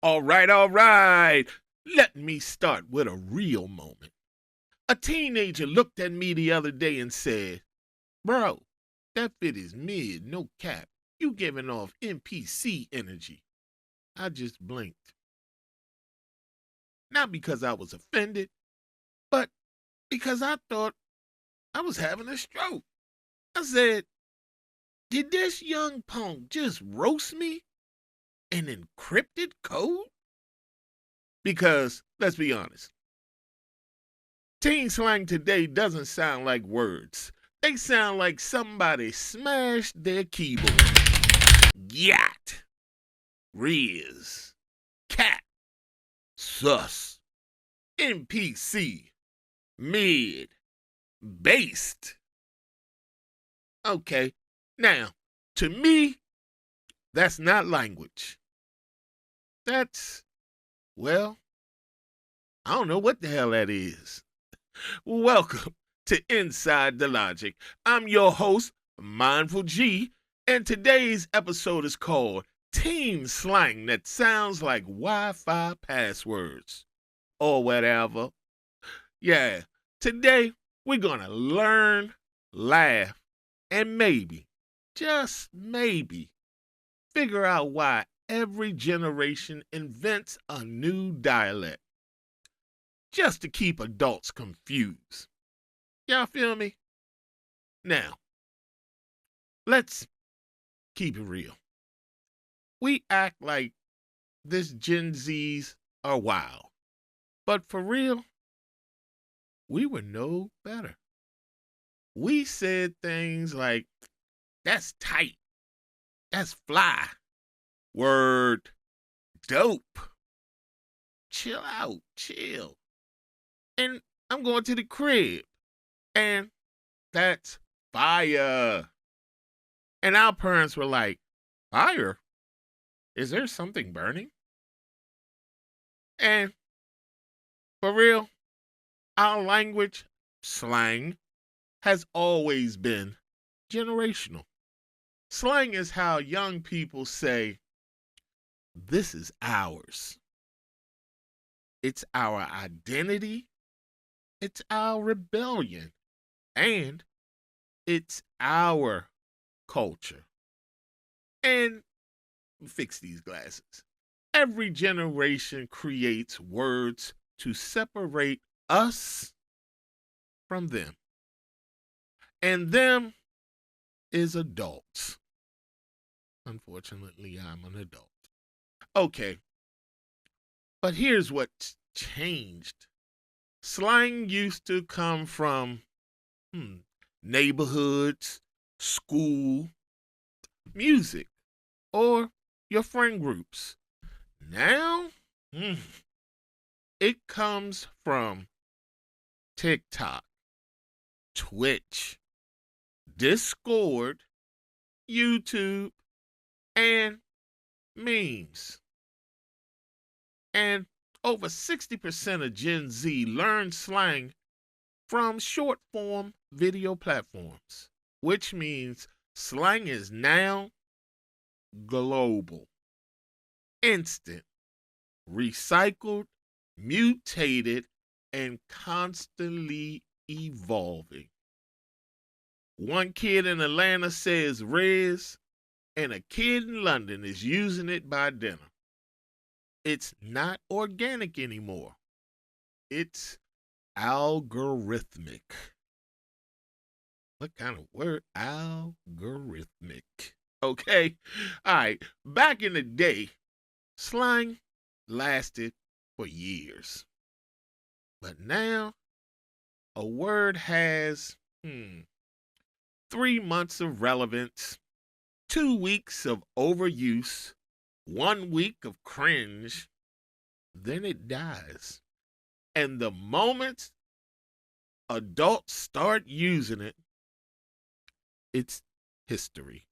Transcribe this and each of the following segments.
All right, all right. Let me start with a real moment. A teenager looked at me the other day and said, "Bro, that fit is mid, no cap. You giving off NPC energy." I just blinked. Not because I was offended, but because I thought I was having a stroke. I said, "Did this young punk just roast me in encrypted code?" Because, let's be honest, teen slang today doesn't sound like words. They sound like somebody smashed their keyboard. Yacht, Riz, cat, sus, NPC, mid, based. Okay, now, to me, that's not language. That's, well, I don't know what the hell that is. Welcome to Inside the Logic. I'm your host, Mindful G, and today's episode is called Teen Slang That Sounds Like Wi-Fi Passwords or whatever. Yeah, today we're gonna learn, laugh, and maybe, just maybe, figure out why every generation invents a new dialect just to keep adults confused. Y'all feel me? Now, let's keep it real. We act like this Gen Zs are wild, but for real, we were no better. We said things like, "That's tight, that's fly, word, dope, chill out, chill, and I'm going to the crib, and that's fire." And our parents were like, "Fire? Is there something burning?" And for real, our language, slang, has always been generational. Slang is how young people say, "This is ours." It's our identity, it's our rebellion, and it's our culture. And fix these glasses. Every generation creates words to separate us from them. And them is adults. Unfortunately, I'm an adult. Okay, but here's what's changed. Slang used to come from neighborhoods, school, music, or your friend groups. Now, it comes from TikTok, Twitch, Discord, YouTube, and memes. And over 60% of Gen Z learn slang from short form video platforms, which means slang is now global, instant, recycled, mutated, and constantly evolving. One kid in Atlanta says Riz, and a kid in London is using it by dinner. It's not organic anymore. It's algorithmic. What kind of word? Algorithmic. Okay. All right. Back in the day, slang lasted for years. But now, a word has 3 months of relevance, 2 weeks of overuse, 1 week of cringe, then it dies. And the moment adults start using it, it's history.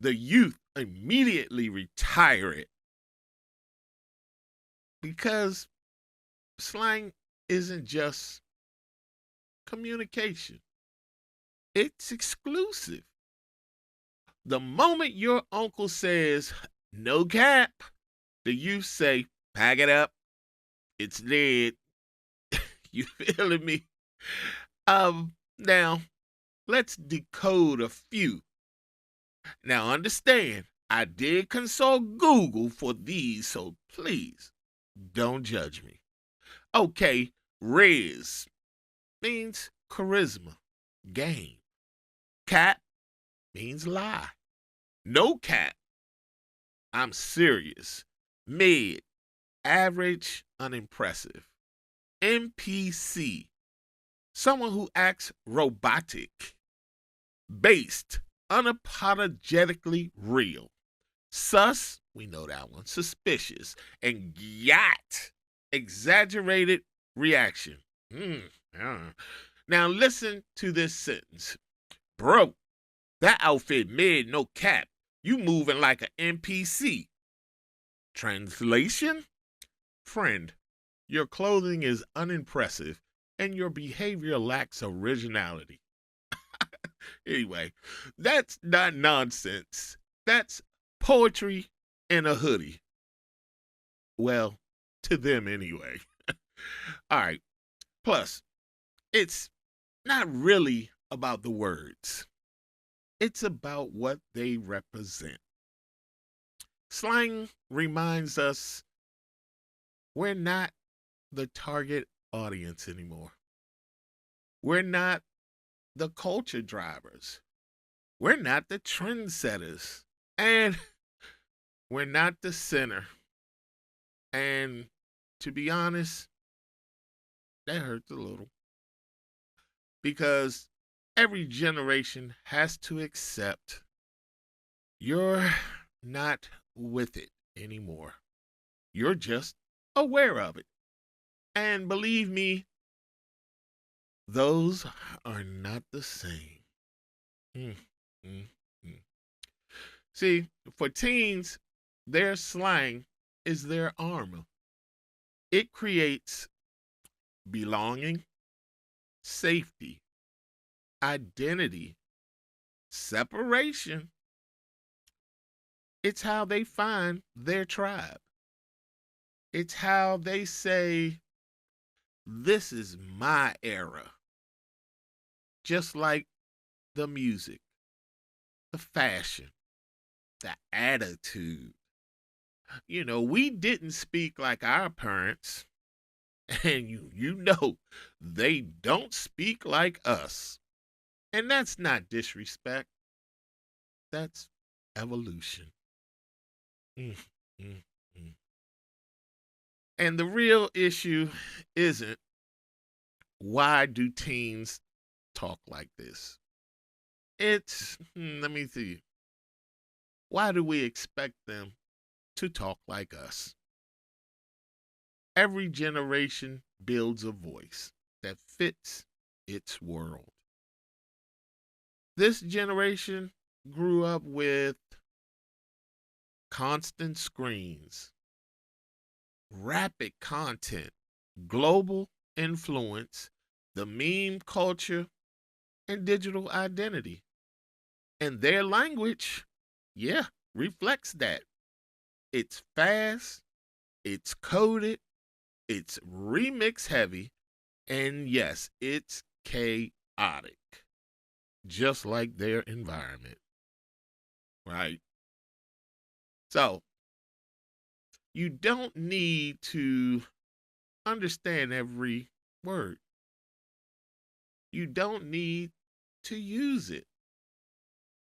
The youth immediately retire it because slang isn't just communication, it's exclusive. The moment your uncle says, "No cap," The youth say, pack it up, it's dead. You feeling me? Now let's decode a few. Now understand, I did consult Google for these, so please don't judge me. Okay, Riz means charisma, game. Cap means lie. No cap, I'm serious. Mid, average, unimpressive. NPC, someone who acts robotic. Based, unapologetically real. Sus, we know that one, suspicious. And yacht, exaggerated reaction. Now listen to this sentence. Bro, that outfit mid, no cap. You moving like an NPC. Translation? Friend, your clothing is unimpressive and your behavior lacks originality. Anyway, that's not nonsense. That's poetry in a hoodie. Well, to them anyway. All right. Plus, it's not really about the words, it's about what they represent. Slang reminds us we're not the target audience anymore. We're not the culture drivers. We're not the trendsetters. And we're not the center. And to be honest, that hurts a little. Because every generation has to accept you're not with it anymore. You're just aware of it. And believe me, those are not the same. Mm, mm, mm. See, for teens, their slang is their armor. It creates belonging, safety, identity, separation. It's how they find their tribe. It's how they say, this is my era. Just like the music, the fashion, the attitude. You know, we didn't speak like our parents, and you know they don't speak like us. And that's not disrespect, that's evolution. Mm, mm, mm. And the real issue isn't why do teens talk like this? It's, let me see, why do we expect them to talk like us? Every generation builds a voice that fits its world. This generation grew up with constant screens, rapid content, global influence, the meme culture, and digital identity. And their language, yeah, reflects that. It's fast, it's coded, it's remix heavy, and yes, it's chaotic, just like their environment, right? So, you don't need to understand every word. You don't need to use it.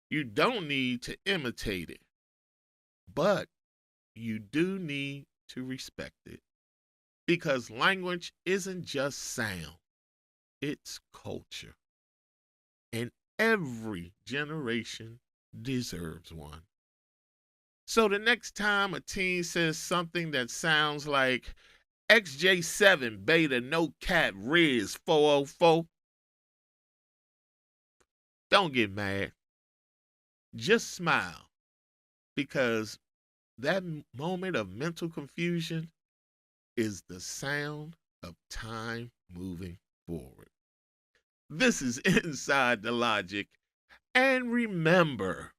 You don't need to imitate it. But you do need to respect it. Because language isn't just sound, it's culture. And every generation deserves one. So the next time a teen says something that sounds like XJ7 beta no cap Riz 404, don't get mad. Just smile. Because that moment of mental confusion is the sound of time moving forward. This is Inside the Logic. And remember,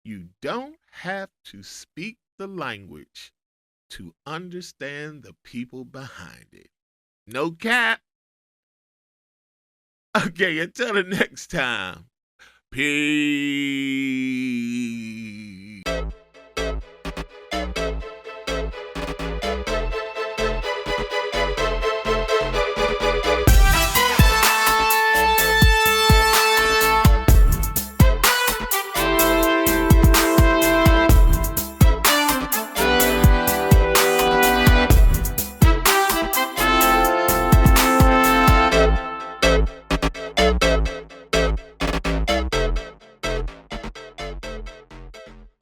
you don't have to speak the language to understand the people behind it. No cap. Okay, until the next time. Peace.